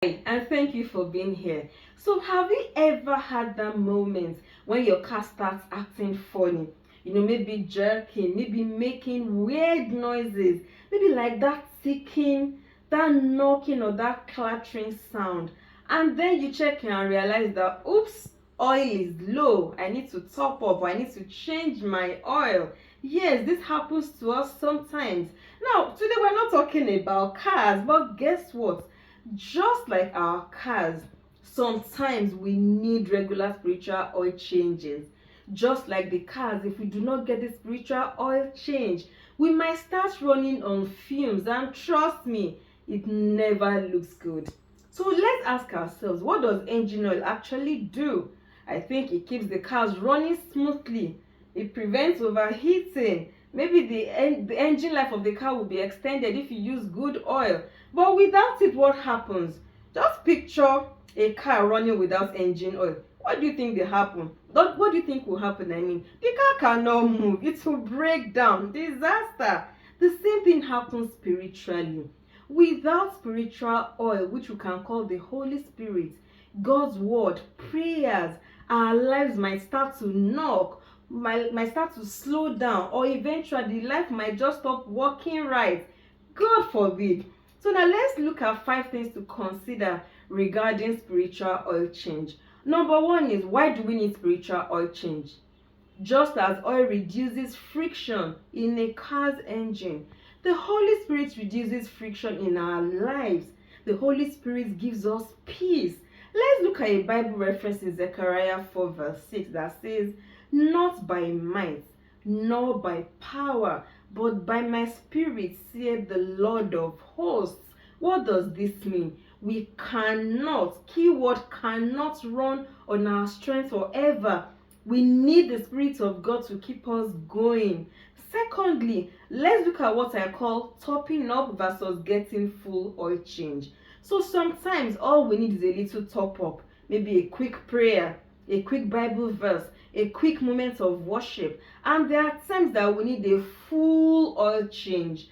Hi, and thank you for being here. So, have you ever had that moment when your car starts acting funny? Maybe jerking, maybe making weird noises, maybe like that ticking, that knocking, or that clattering sound. And then you check and realize that, oops, oil is low. I need to top up, I need to change my oil. Yes, this happens to us sometimes. Now, today we're not talking about cars, but guess what? Just like our cars, sometimes we need regular spiritual oil changes. Just like the cars, if we do not get the spiritual oil change, we might start running on fumes, and trust me, it never looks good. So let's ask ourselves, what does engine oil actually do? I think it keeps the cars running smoothly. It prevents overheating. Maybe the engine life of the car will be extended if you use good oil. But without it, what happens? Just picture a car running without engine oil. What do you think will happen? What do you think will happen? The car cannot move. It will break down. Disaster. The same thing happens spiritually. Without spiritual oil, which we can call the Holy Spirit, God's word, prayers, our lives might start to knock, might start to slow down, or eventually life might just stop working right. God forbid. So now let's look at 5 things to consider regarding spiritual oil change. Number 1 is, why do we need spiritual oil change? Just as oil reduces friction in a car's engine, the Holy Spirit reduces friction in our lives. The Holy Spirit gives us peace. Let's look at a Bible reference in Zechariah 4 verse 6 that says, "Not by might, nor by power, but by my spirit, saith the Lord of hosts." What does this mean? We cannot, keyword cannot, run on our strength forever. We need the Spirit of God to keep us going. Secondly, let's look at what I call topping up versus getting full oil change. So sometimes all we need is a little top up, maybe a quick prayer, a quick Bible verse, a quick moment of worship. And there are times that we need a full oil change,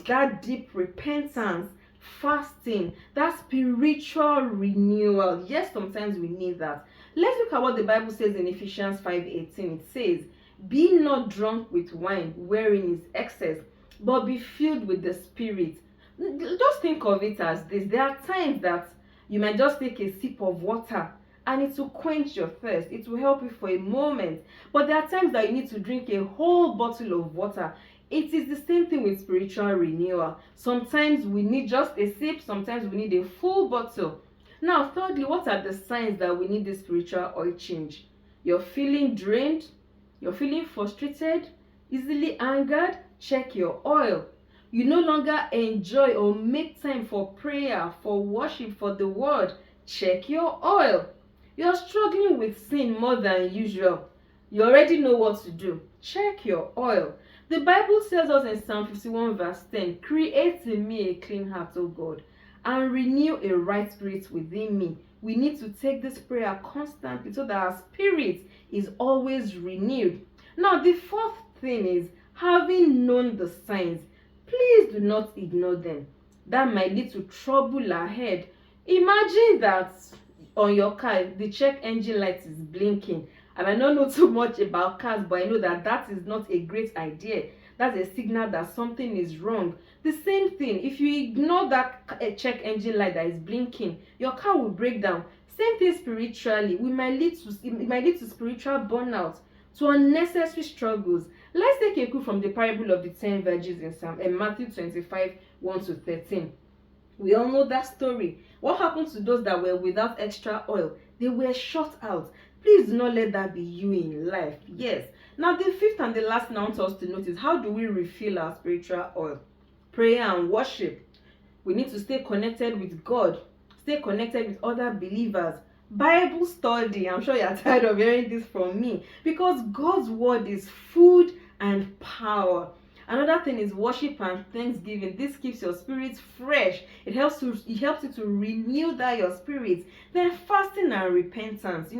that deep repentance, fasting, that spiritual renewal. Yes, sometimes we need that. Let's look at what the Bible says in Ephesians 5:18. It says, "Be not drunk with wine, wherein is excess, but be filled with the Spirit." Just think of it as this. There are times that you might just take a sip of water and it will quench your thirst. It will help you for a moment. But there are times that you need to drink a whole bottle of water. It is the same thing with spiritual renewal. Sometimes we need just a sip, sometimes we need a full bottle. Now, thirdly, what are the signs that we need this spiritual oil change? You're feeling drained, you're feeling frustrated, easily angered, check your oil. You no longer enjoy or make time for prayer, for worship, for the word, check your oil. You're struggling with sin more than usual. You already know what to do. Check your oil. The Bible tells us in Psalm 51 verse 10, "Create in me a clean heart, O God, and renew a right spirit within me." We need to take this prayer constantly so that our spirit is always renewed. Now, the fourth thing is, having known the signs, please do not ignore them. That might lead to trouble ahead. Imagine that on your car, the check engine light is blinking. I might not know too much about cars, but I know that that is not a great idea. That's a signal that something is wrong. The same thing, if you ignore that check engine light that is blinking, your car will break down. Same thing spiritually. It might lead to spiritual burnout, to unnecessary struggles. Let's take a clue from the parable of the 10 virgins in Matthew 25, 1-13. We all know that story. What happened to those that were without extra oil? They were shut out. Please do not let that be you in life. Yes. Now, the fifth and the last thing I want us to notice, how do we refill our spiritual oil? Prayer and worship. We need to stay connected with God, stay connected with other believers. Bible study. I'm sure you're tired of hearing this from me, because God's word is food and power. Another thing is worship and thanksgiving. This keeps your spirit fresh. It helps you to renew that your spirit. Then fasting and repentance,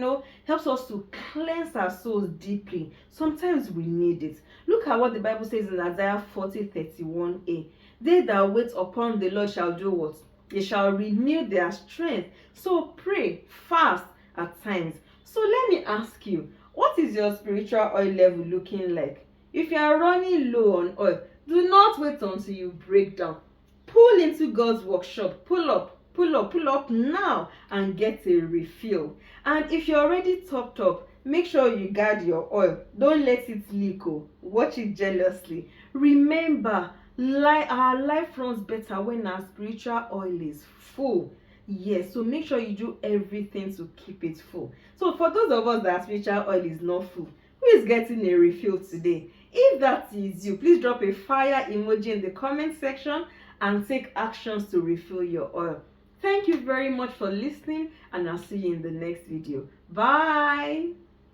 helps us to cleanse our souls deeply. Sometimes we need it. Look at what the Bible says in Isaiah 40:31a. "They that wait upon the Lord shall do what? They shall renew their strength. So pray, fast at times. So let me ask you, what is your spiritual oil level looking like? If you are running low on oil, do not wait until you break down. Pull into God's workshop. Pull up, pull up, pull up now and get a refill. And if you're already topped up, make sure you guard your oil. Don't let it leak. Oh. Watch it jealously. Remember, our life runs better when our spiritual oil is full. Yes, so make sure you do everything to keep it full. So for those of us that spiritual oil is not full, who is getting a refill today? If that is you, please drop a fire emoji in the comment section and take actions to refill your oil. Thank you very much for listening, and I'll see you in the next video. Bye.